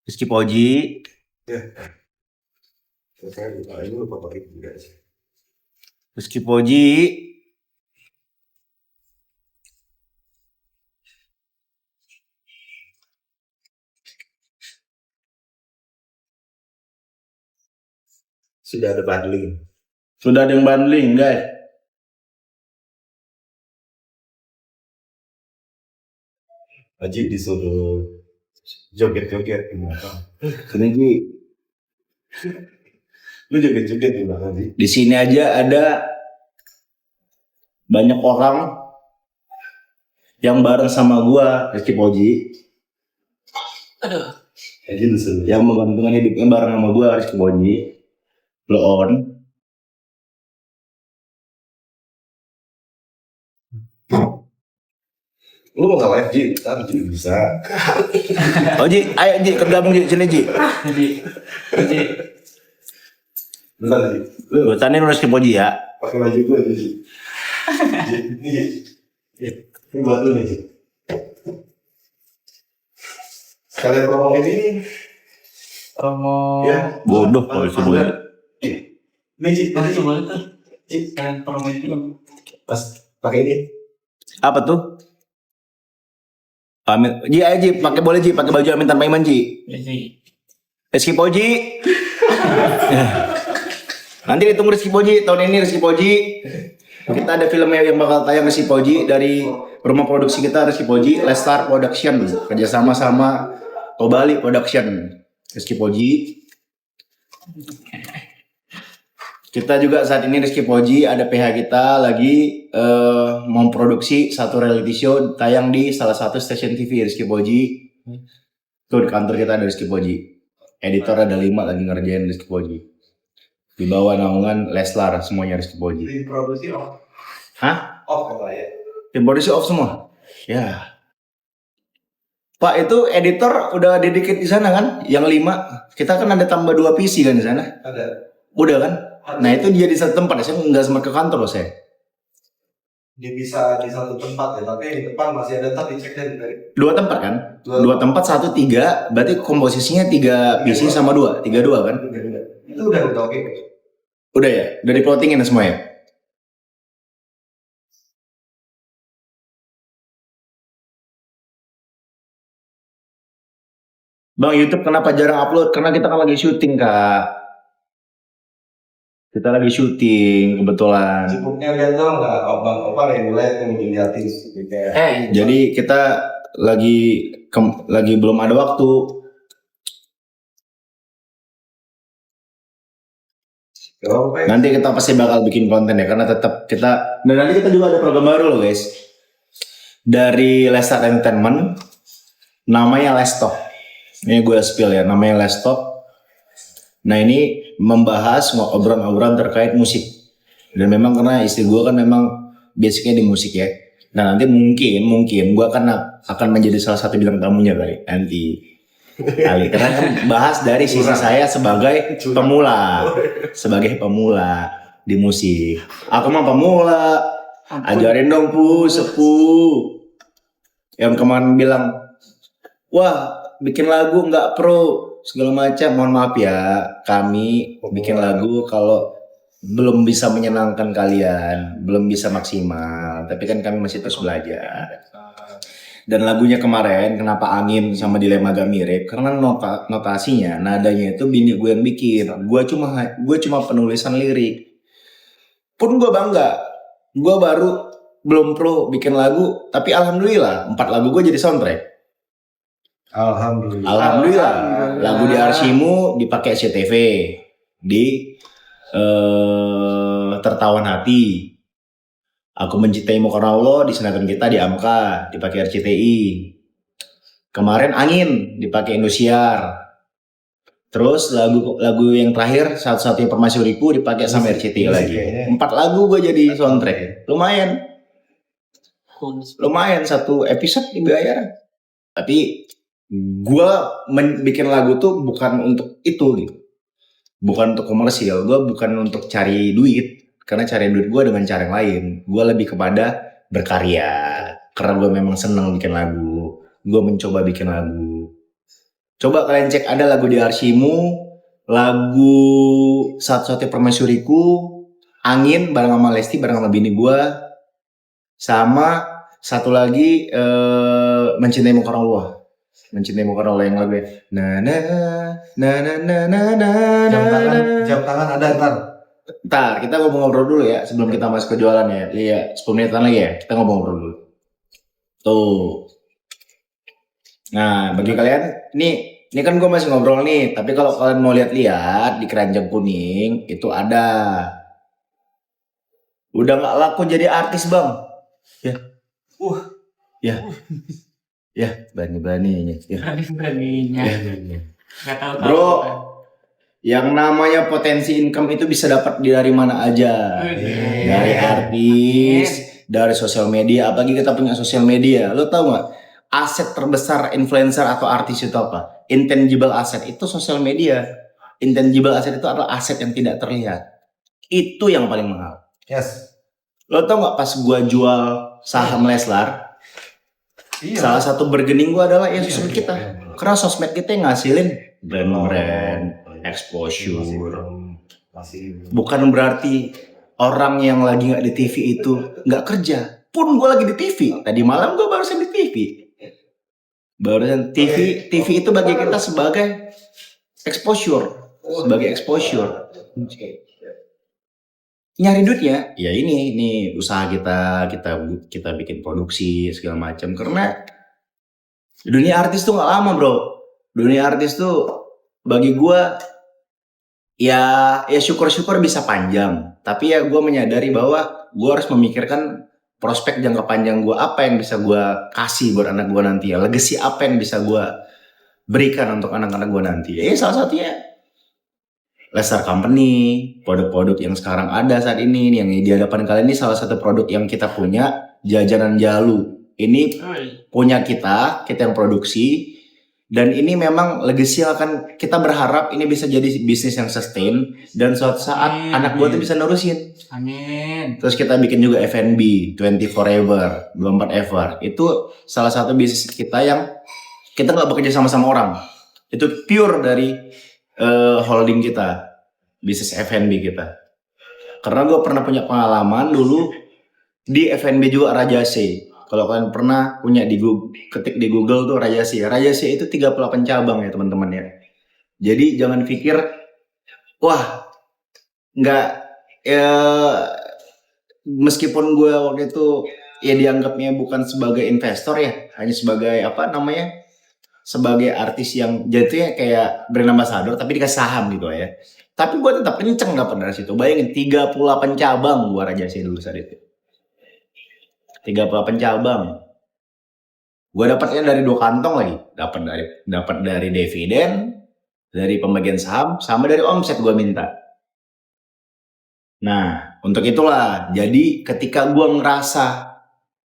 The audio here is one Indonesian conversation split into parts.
Rizky Poji. Ya. Saya ini lupa pakai juga sih. Rizky Poji. Sudah ada bundling. Sudah ada yang bundling, guys. Haji disuruh joget-joget di belakang. Sini Ji. Lu joget-joget di belakang sih. Di sini aja ada banyak orang yang bareng sama gua, Rizky Poji. Haji disuruh. Yang menggantungkan hidupnya bareng sama gua, Rizky Poji. Blow on. Lu mau nggak live Ji? Ntar Ji bisa. Oh Ji, ayo Ji, tergabung Ji, sini Ji. Jadi Bentar Ji. Gua tanyain Rizky Poji ya. Pakai baju gue aja Ji. Ji, ini Ji. Ini buat lu nih Ji. Sekalian promoin ini. promo Ya. Bodoh kalau disebut. Ini Ji. oh itu boleh tuh kan promo itu Pas pakai ini. Apa tuh? Pamit. Ji, ayo Ji, pakai boleh Ji, pakai baju Amin tanpa iman Ji. jadi Rizky Poji. Nanti ditunggu Rizky Poji tahun ini. Rizky Poji, kita ada filmnya yang bakal tayang Rizky Poji dari rumah produksi kita, Rizky Poji, Lestar Production, kerjasama sama Tobali Production. Rizky Poji. Kita juga saat ini Rizky Poji ada PH kita lagi memproduksi satu reality show tayang di salah satu stasiun TV Rizky Poji. Tuh di kantor kita ada Rizky Poji. Editor ada 5 lagi ngerjain Rizky Poji. Di bawah naungan Leslar semuanya Rizky Poji. Tim produksi off. Hah? Off kan lah ya. Tim produksi off semua? Ya. Pak itu editor udah didikit di sana kan? Yang 5. Kita kan ada tambah 2 PC kan di sana? Ada. Udah kan? Nah itu dia di satu tempat. Saya nggak sempat ke kantor loh saya. Dia bisa di satu tempat ya, tapi di depan masih ada, ntar dicek dari 2 tempat kan? 2 tempat 1 3. Berarti komposisinya 3 PC sama 2. 3-2 kan? itu udah oke. Udah ya? Udah diplotingin semua ya? Bang, YouTube kenapa jarang upload? Karena kita kan lagi syuting, Kak. Kita lagi syuting, kebetulan. Cukupnya lihat dong nggak abang yang mulai ngeliatin kayak. Jadi kita lagi belum ada waktu. Nanti kita pasti bakal bikin konten ya, karena tetap kita. Dan nanti kita juga ada program baru loh guys. Dari Lestar Entertainment, namanya Lestalk. Ini gue spill ya, namanya Lestalk. Nah ini membahas obrolan-obrolan terkait musik. Dan memang karena istri gue kan memang basicnya di musik ya. Nah nanti mungkin gue akan menjadi salah satu bintang tamunya kali nanti. Karena kan bahas dari sisi saya sebagai pemula di musik. Aku mah pemula, ajarin dong sepuh. Yang kemarin bilang, wah bikin lagu nggak pro segala macam. Mohon maaf ya, kami bikin lagu kalau belum bisa menyenangkan kalian, belum bisa maksimal. Tapi kan kami masih terus belajar. Dan lagunya kemarin kenapa angin sama dilema agak mirip karena notasinya nadanya itu bini gue yang bikin. Gue cuma penulisan lirik. Pun gue bangga. Gue baru belum pro bikin lagu, tapi alhamdulillah 4 lagu gue jadi soundtrack. Alhamdulillah. Lagu di Arsimu dipakai CTV di Tertawan Hati. Aku Mencintaimu Karena Allah disenangkan kita di Amka, dipakai RCTI. Kemarin Angin dipakai Indosiar. Terus lagu yang terakhir Satu-satunya Permaisuriku dipakai sama RCTI lagi. 4 lagu gue jadi soundtrack. Lumayan satu episode dibayar. Tapi gue bikin lagu tuh bukan untuk itu gitu. Bukan untuk komersial, gue bukan untuk cari duit. Karena cari duit gue dengan cara yang lain. Gue lebih kepada berkarya. Karena gue memang senang bikin lagu. Gue mencoba bikin lagu. Coba kalian cek, ada lagu Di Arsimu, lagu Satu-Satunya Permaisuriku, Angin bareng sama Lesti bareng sama bini gua, sama satu lagi Mencintaimu Karena Allah. Mencintaimu Karena Allah yang lagu na na na na na na na na. Jam tangan ada ntar. Ntar kita ngobrol dulu ya sebelum kita masuk ke jualan ya. Iya, 10 menitan lagi ya. Kita ngobrol dulu. Tuh. Nah, bagi kalian ini kan gue masih ngobrol nih, tapi kalau kalian mau lihat-lihat di Keranjang Kuning itu ada. Udah nggak laku jadi artis, Bang. Ya. Ya. Ya, berani-beraninya. Ya. Beraninya. Ya. Nggak tahu. Bro, yang namanya potensi income itu bisa dapat dari mana aja. Dari artis, dari sosial media. Apalagi kita punya sosial media. Lo tau nggak? Aset terbesar influencer atau artis itu apa? Intangible asset itu sosial media. Intangible asset itu adalah aset yang tidak terlihat. Itu yang paling mahal. Yes. Lo tau nggak pas gua jual saham Leslar? Iya. Salah satu bargaining gua adalah ya sosmed kita. Iya. Karena sosmed kita yang ngasilin brand, exposure. Masih. Bukan berarti orang yang lagi nggak di TV itu nggak kerja. Pun gue lagi di TV. Tadi malam gue barusan di TV. Barusan TV itu bagi kita sebagai exposure, sebagai exposure. Nyari duitnya, ya ini usaha kita bikin produksi segala macam. Karena dunia artis tuh nggak lama, bro. Dunia artis tuh bagi gue ya syukur-syukur bisa panjang. Tapi ya gue menyadari bahwa gue harus memikirkan prospek jangka panjang gue, apa yang bisa gue kasih buat anak gue nanti ya, legacy apa yang bisa gue berikan untuk anak-anak gue nanti. Ya salah satunya Leslar Company, produk-produk yang sekarang ada saat ini yang di hadapan kalian ini salah satu produk yang kita punya, Jajanan Jalu. Ini punya kita yang produksi. Dan ini memang legacy akan kita berharap ini bisa jadi bisnis yang sustain dan suatu saat anak gue tuh bisa nerusin. Amin. Terus kita bikin juga F&B 20 Forever, 24 Ever. Itu salah satu bisnis kita yang kita nggak bekerja sama orang. Itu pure dari holding kita, bisnis F&B kita. Karena gue pernah punya pengalaman dulu di F&B juga Rajase. Kalau kalian pernah punya ketik di Google tuh Rajase. Rajase itu 38 cabang ya teman-teman ya. Jadi jangan pikir, wah nggak ya, meskipun gue waktu itu ya dianggapnya bukan sebagai investor ya, hanya sebagai sebagai artis yang jatuhnya kayak brand ambassador tapi dikasih saham gitu ya. Tapi gue tetap kenceng dapat dari situ. Bayangin 38 cabang gue Rajase dulu saat itu. 38 cabang. Gue dapatnya dari 2 kantong lagi. Dapat dari dividen, dari pembagian saham, sama dari omset gue minta. Nah, untuk itulah. Jadi ketika gue ngerasa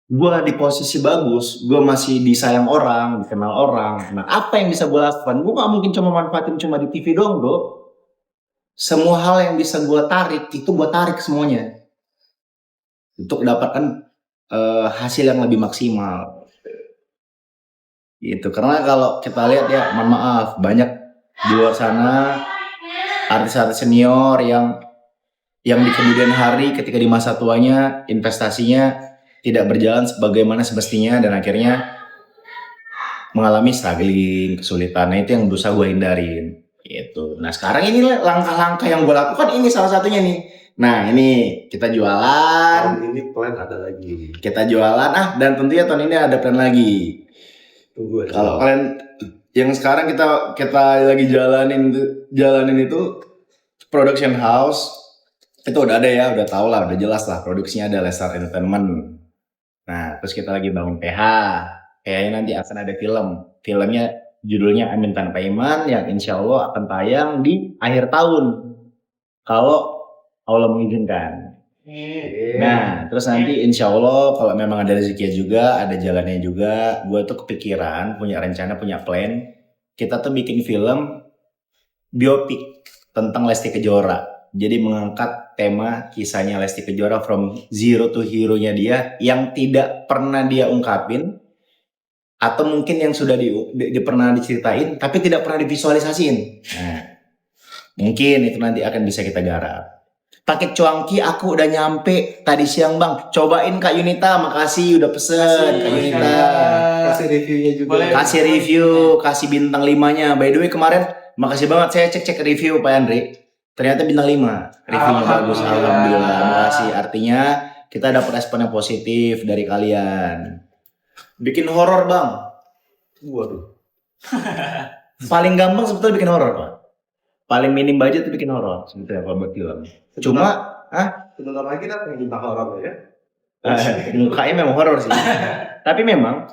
gue di posisi bagus, gue masih disayang orang, dikenal orang. Nah, apa yang bisa gue lakukan? Gue gak mungkin cuma manfaatin cuma di TV doang, bro. Semua hal yang bisa gue tarik, itu gue tarik semuanya. Untuk dapatkan hasil yang lebih maksimal. Gitu. Karena kalau kita lihat ya, mohon maaf, banyak di luar sana artis-artis senior yang di kemudian hari ketika di masa tuanya investasinya tidak berjalan sebagaimana semestinya dan akhirnya mengalami struggling, kesulitan. Nah, itu yang berusaha gue hindarin. Gitu. Nah, sekarang ini langkah-langkah yang gue lakukan, ini salah satunya nih. Nah, ini kita jualan. Tahun ini plan ada lagi. Kita jualan dan tentunya tahun ini ada plan lagi. Tunggu aja. Kalau kalian yang sekarang kita lagi jalanin itu production house itu udah ada ya, udah tau lah, udah jelas lah produksinya ada Leslar Entertainment. Nah, terus kita lagi bangun PH. PH-nya nanti akan ada film. Filmnya judulnya Amin Tanpa Iman yang insya Allah akan tayang di akhir tahun. Kalau Allah mengizinkan. Nah, terus nanti insya Allah kalau memang ada rezeki juga, ada jalannya juga, gue tuh kepikiran, punya rencana, punya plan, kita tuh bikin film biopik tentang Lesti Kejora. Jadi mengangkat tema kisahnya Lesti Kejora from zero to hero-nya dia yang tidak pernah dia ungkapin atau mungkin yang sudah pernah diceritain tapi tidak pernah divisualisasiin. Nah, mungkin itu nanti akan bisa kita garap. Paket cuanki aku udah nyampe tadi siang bang. Cobain Kak Yunita, makasih udah pesen Kak Yunita. Kasih reviewnya juga. Boleh. Kasih review, kasih bintang 5-nya. By the way kemarin makasih banget saya cek review Pak Andri. Ternyata bintang 5. Reviewnya bagus, alhamdulillah. Makasih. Artinya kita dapat respon yang positif dari kalian. Bikin horor bang. Waduh. Paling gampang sebetulnya bikin horor Pak. Paling minim budget itu bikin horor sebetulnya kalau buat film. Cuma, sebentar lagi kita pengen bintang horor ya. mukanya memang horor sih. Tapi memang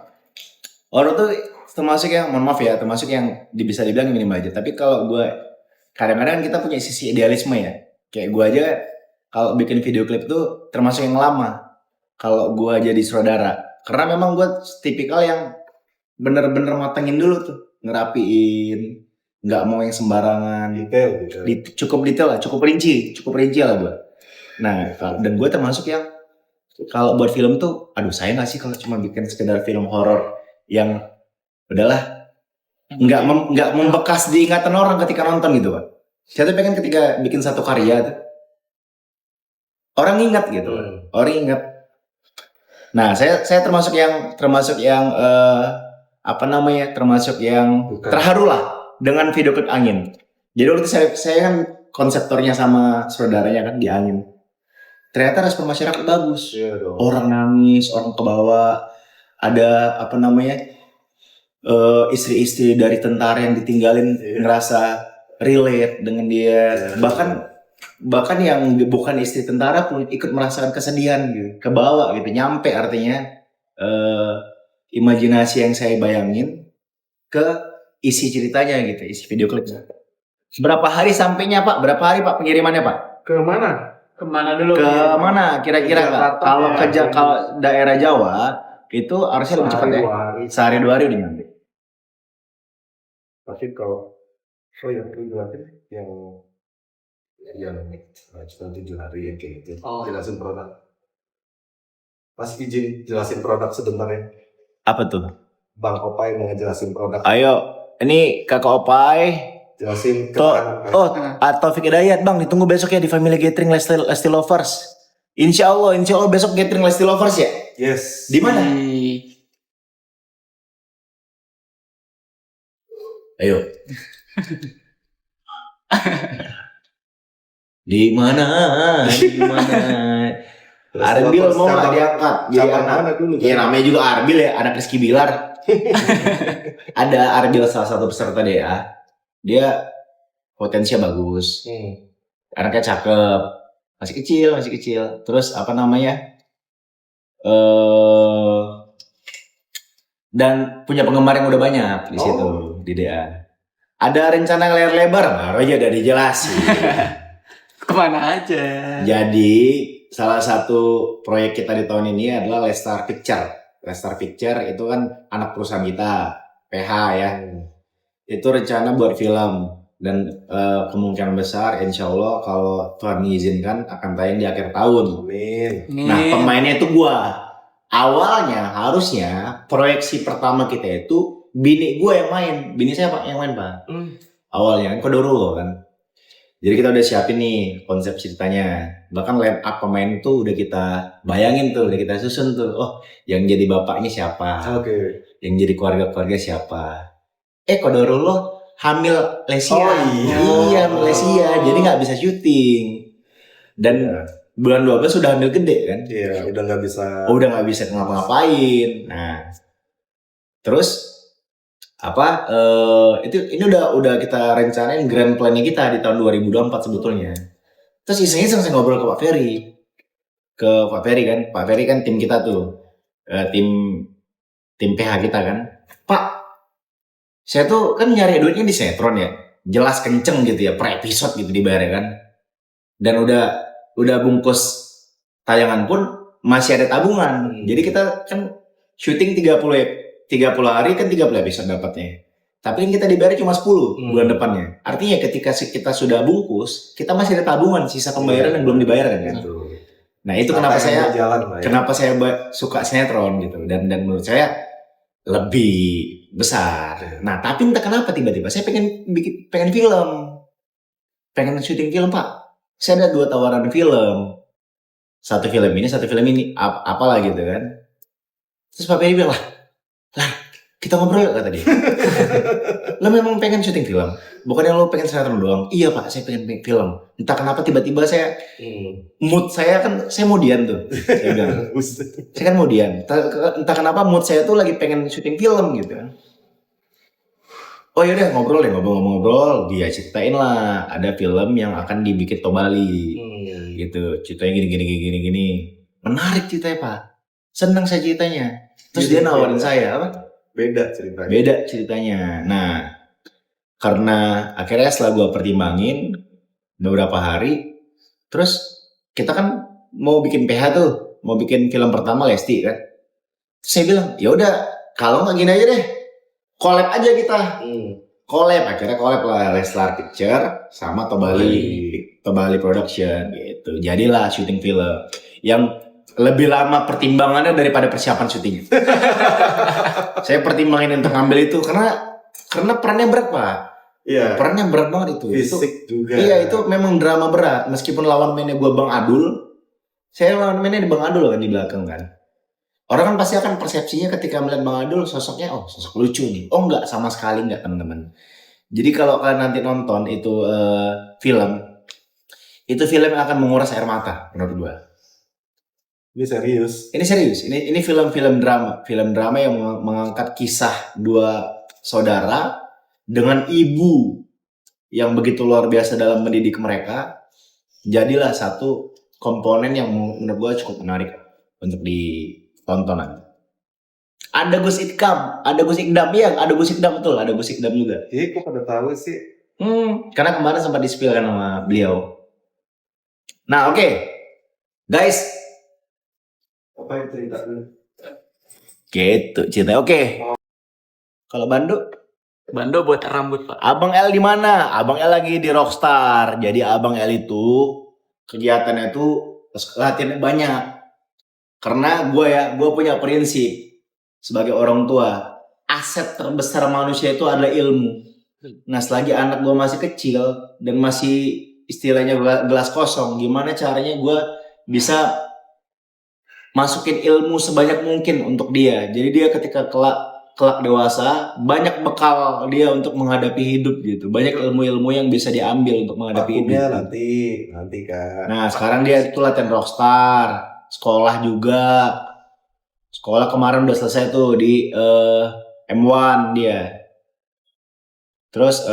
horor tuh termasuk yang, mohon maaf ya, termasuk yang bisa dibilang minim budget. Tapi kalau gue kadang-kadang kita punya sisi idealisme ya. Kayak gue aja kalau bikin video klip tuh termasuk yang lama. Kalau gue jadi sutradara, karena memang gue tipikal yang bener-bener matengin dulu tuh, ngerapiin, nggak mau yang sembarangan. Detail. Cukup detail lah, cukup rinci lah gue. Nah, dan gue termasuk yang kalau buat film tuh, aduh saya nggak sih kalau cuma bikin sekedar film horor yang udahlah nggak membekas di ingatan orang ketika nonton gitu Pak. Saya tuh pengen ketika bikin satu karya tuh orang ingat gitu, orang ingat. Nah, saya termasuk yang termasuk yang terharu lah dengan video klip Angin. Jadi waktu itu saya kan konseptornya sama saudaranya kan di Angin. Ternyata respon masyarakat bagus. Iya dong. Orang nangis, orang kebawa. Ada istri-istri dari tentara yang ditinggalin ngerasa relate dengan dia. Bahkan yang bukan istri tentara pun ikut merasakan kesedihan gitu. Kebawa gitu, nyampe artinya imajinasi yang saya bayangin ke isi ceritanya gitu, isi video klipnya. Berapa hari sampainya Pak? Berapa hari Pak pengirimannya Pak? Ke mana? Kemana dulu? Ke mana kira-kira Kak? Kalau kalau daerah Jawa itu harusnya lebih cepat ya. Sehari 2 hari udah nyampe. Pasti kalau yang itu yang cuma 7 hari yang kayak gitu. Jelasin produk. Pas izin jelasin produk sebentar ya. Apa tuh? Bang Opai mau ngejelasin produk. Ayo, ini Kakak Opai. Jelasin Taufik Hidayat Bang, ditunggu besok ya di Family Gathering Lesti Lovers. Insya Allah besok Gathering Lesti Lovers ya? Yes. Di mana? Ayo. Di mana? Arbil mau nggak diangkat? Cabang mana dulu? Ya namanya juga Arbil ya, anak Rizky Bilar. Ada Arbil salah satu peserta DA. Dia potensinya bagus, anaknya cakep, masih kecil. Terus dan punya penggemar yang udah banyak di situ di DA. Ada rencana layar lebar, baru aja udah dijelasin. Kemana aja? Jadi salah satu proyek kita di tahun ini adalah Lestar Picture. Lestar Picture itu kan anak perusahaan kita, PH ya. Itu rencana buat film dan kemungkinan besar insya Allah kalau Tuhan mengizinkan akan tayang di akhir tahun. Amin. Nah pemainnya itu gua. Awalnya harusnya proyeksi pertama kita itu bini gua yang main. Bini saya Pak yang main Pak. Awalnya kan Kodoro kan. Jadi kita udah siapin nih konsep ceritanya. Bahkan line up pemain tuh udah kita bayangin tuh, udah kita susun tuh. Oh yang jadi bapaknya siapa? Yang jadi keluarga siapa? Kodarullah hamil Lesia. Iya, Lesia. Jadi nggak bisa syuting. Dan bulan 12 sudah hamil gede kan? Iya, udah nggak bisa. Udah nggak bisa ngapa-ngapain. Nah, terus ini udah kita rencanain grand plan-nya kita di tahun 2024 sebetulnya. Terus iseng-iseng saya ngobrol ke Pak Ferry. Pak Ferry kan tim kita tuh. Tim PH kita kan. Pak, saya tuh kan nyari duitnya di sinetron ya, jelas kenceng gitu ya, per episode gitu dibayar kan. Dan udah bungkus tayangan pun masih ada tabungan. Jadi kita kan syuting 30 hari kan 30 episode dapatnya. Tapi kan kita dibayar cuma 10 bulan depannya. Artinya ketika kita sudah bungkus, kita masih ada tabungan sisa pembayaran yang belum dibayar kan. Nah itu kenapa saya suka sinetron gitu. Dan menurut saya lebih besar. Nah, tapi entah kenapa tiba-tiba saya pengen film. Pengen syuting film, Pak. Saya ada 2 tawaran film. Satu film ini, apalah gitu kan. Terus Pak Peri bilang, lah, kita ngobrol yuk, kata dia. Lo memang pengen syuting film? Bukannya lo pengen sinetron doang? Iya Pak, saya pengen film. Entah kenapa tiba-tiba mood saya kan, saya mudian tuh. Saya bilang, saya kan mudian. Entah kenapa mood saya tuh lagi pengen syuting film gitu. Oh yaudah ngobrol. Dia ceritain lah, ada film yang akan dibikin Tobali. Gitu, ceritanya gini. Menarik ceritanya Pak. Senang saya ceritanya. Terus dia nawarin saya apa? Beda ceritanya. Nah, karena akhirnya setelah gue pertimbangin beberapa hari, terus kita kan mau bikin PH tuh, mau bikin film pertama Lesti kan. Terus saya bilang, ya udah, kalau nggak gini aja deh, collab aja kita. Akhirnya collab lah Leslar Picture sama Tobali Production gitu. Jadilah syuting film yang lebih lama pertimbangannya daripada persiapan syuting. Saya pertimbangin untuk ngambil itu karena perannya berat Pak. Iya. Perannya berat banget itu. Fisik juga. Iya, itu memang drama berat. Meskipun lawan mainnya gue Bang Adul, saya lawan mainnya di Bang Adul kan di belakang kan. Orang kan pasti akan persepsinya ketika melihat Bang Adul sosoknya, oh sosok lucu nih. Oh enggak, sama sekali enggak teman-teman. Jadi kalau kalian nanti nonton itu film yang akan menguras air mata menurut gue. Ini serius. Ini film drama yang mengangkat kisah 2 saudara dengan ibu yang begitu luar biasa dalam mendidik mereka. Jadilah satu komponen yang menurut gue cukup menarik untuk ditonton. Ada Gus Ikdam betul, ada Gus Ikdam juga. Kok pada tahu sih? Karena kemarin sempat di-spill kan sama beliau. Nah, oke. Guys, Apa yang cerita dulu? gitu cerita. Oke. Kalau Bando buat rambut Pak. Abang L di mana? Abang L lagi di Rockstar. Jadi Abang L itu kegiatannya tuh latihannya banyak. Karena gue punya prinsip sebagai orang tua, aset terbesar manusia itu adalah ilmu. Nah, selagi anak gue masih kecil dan masih istilahnya gelas kosong, gimana caranya gue bisa masukin ilmu sebanyak mungkin untuk dia. Jadi dia ketika kelak dewasa, banyak bekal dia untuk menghadapi hidup gitu. Banyak ilmu-ilmu yang bisa diambil untuk menghadapi hidup. Nanti kan. Nah, sekarang dia itu latihan Rockstar, sekolah juga. Sekolah kemarin udah selesai tuh di M1 dia. Terus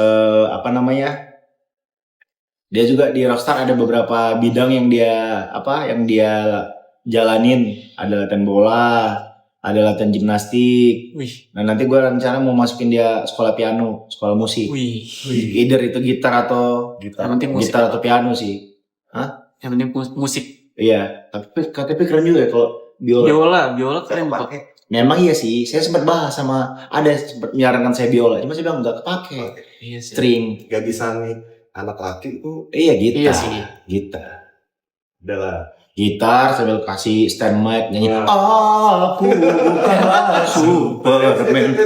dia juga di Rockstar ada beberapa bidang yang dia jalanin. Ada latihan bola, ada latihan gimnastik. Wih. Nah, nanti gue rencana mau masukin dia sekolah piano, sekolah musik. Wih. Either itu gitar atau piano sih. Hah? Yang penting musik. Iya, tapi keren juga ya kalau Biola keren Pak. Memang iya sih, saya sempat bahas sempat menyarankan saya biola, cuma saya bilang nggak kepake. Iya sih. String. Gak bisa nih anak laki tuh. Iya gitar. Iya sih. Gitar. Adalah. Gitar sambil kasih stand mic nyanyi. Aku bukanlah Superman.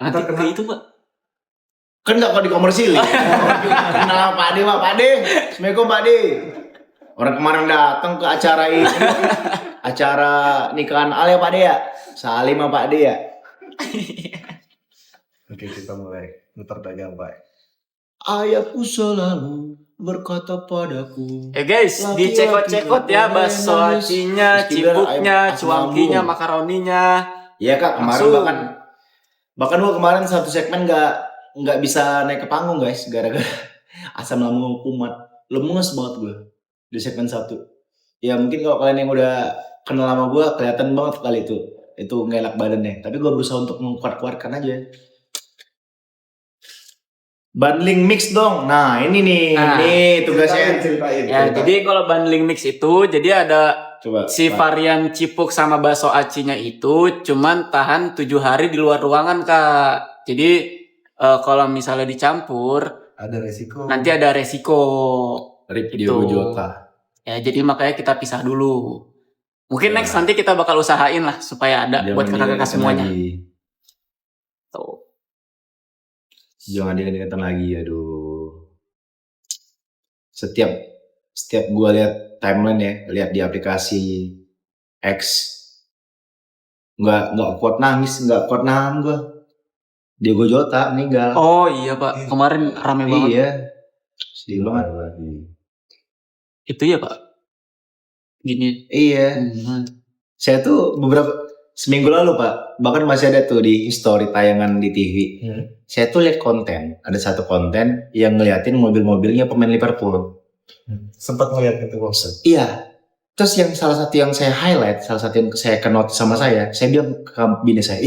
Nanti ke itu Pak. Kan nggak kok dikomersil. Kenal Pak Ade. Assalamualaikum Pak Ade. Orang kemarin datang ke acara ini. Acara nikahan Al ya Pak Ade ya. Salim sama Pak Ade ya. Oke, kita mulai muter dagang Pak. Ayahku selalu berkata padaku. Guys, dicekot-cekot ya bakso acinya, cibuknya, cuangkinya, makaroninya. Iya Kak, kemarin bahkan gua kemarin satu segmen nggak bisa naik ke panggung guys, gara-gara asam lambung kumat. Lemes banget gue di segmen 1. Ya mungkin kalau kalian yang udah kenal sama gue kelihatan banget kali itu nggak enak badannya. Tapi gue berusaha untuk mengkuat-kuatkan aja. Bundling mix dong. Nah ini nih, ini tugasnya. Ceritain. Jadi kalau bundling mix itu, jadi ada Coba, varian cipuk sama bakso acinya itu cuman tahan 7 hari di luar ruangan Kak. Jadi kalau misalnya dicampur, ada resiko. nanti ada resiko. Rip Itu. Jota. Ya jadi makanya kita pisah dulu. Mungkin next nanti kita bakal usahain lah supaya ada buat kakak-kakak semuanya. Jangan diingat-ingatan lagi, aduh. Setiap gue lihat timeline ya, lihat di aplikasi X, nggak kuat nahan gue. Diego Jota meninggal. Oh iya Pak, kemarin rame banget. Iya, sedih banget. Itu ya Pak. Gini. Iya, saya tuh seminggu lalu Pak, bahkan masih ada tuh di history tayangan di TV. Saya tuh lihat konten, ada satu konten yang ngeliatin mobil-mobilnya pemain Liverpool. Sempat ngeliat itu bosan. Iya. Terus yang salah satu yang saya highlight, salah satu yang saya kenot sama saya bilang ke bini saya,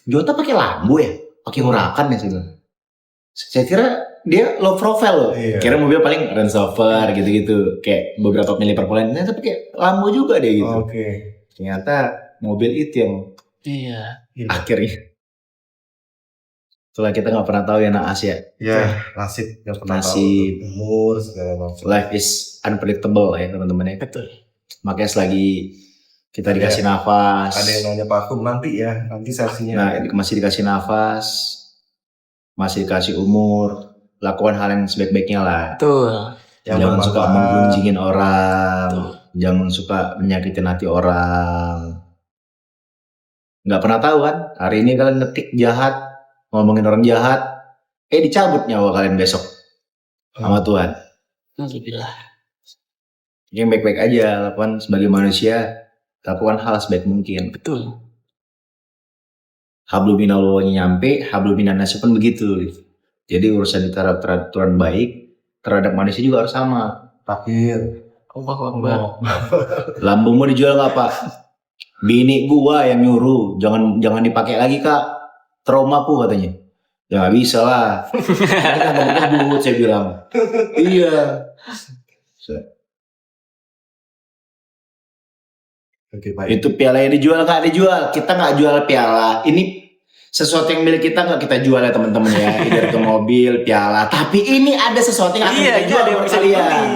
Jota pakai Lambo ya, pakai Huracan ya, saya kira dia low profile loh. Iya. Kira mobil paling Range Rover gitu-gitu, kayak beberapa pemain Liverpool lain, ternyata pakai Lambo juga deh gitu. Oke. Ternyata mobil itu yang akhirnya. Setelah kita nggak pernah tahu ya naas ya. Ya, nasib nggak pernah Nasib. tahu. Umur segala macam. Life is unpredictable ya teman-teman ya. Betul. Makanya selagi kita Ada- dikasih nafas. Ada yang nanya Pak Akum nanti sesinya. Nah, masih dikasih nafas, masih dikasih umur, lakukan hal yang sebaik-baiknya lah. Betul. Yang Jangan suka bermanfaat. menggunjingin orang, Betul. jangan suka menyakitin hati orang. Nggak pernah tahu kan, hari ini kalian ngetik jahat, ngomongin orang jahat, dicabut nyawa kalian besok sama Tuhan. Alhamdulillah. Yang baik-baik aja, lakukan sebagai manusia, lakukan hal sebaik mungkin. Betul. Hablum minallahnya nyampe, hablum minannasi pun begitu. Jadi urusan terhadap peraturan baik terhadap manusia juga harus sama. Takbir. Allahu Akbar. Lambung mau dijual nggak Pak? Bini gua yang nyuruh, jangan dipakai lagi Kak. Trauma ku katanya. Ya nggak bisa lah. Ini kan ngebut saya bilang. Iya. Oke, Pak. Itu piala yang dijual nggak dijual. Kita nggak jual piala. Ini sesuatu yang milik kita nggak kita jual ya teman-teman ya. Either itu mobil, piala. Tapi ini ada sesuatu yang akan Iya, kita ini jual ada yang buat bisa kalian. dibeli.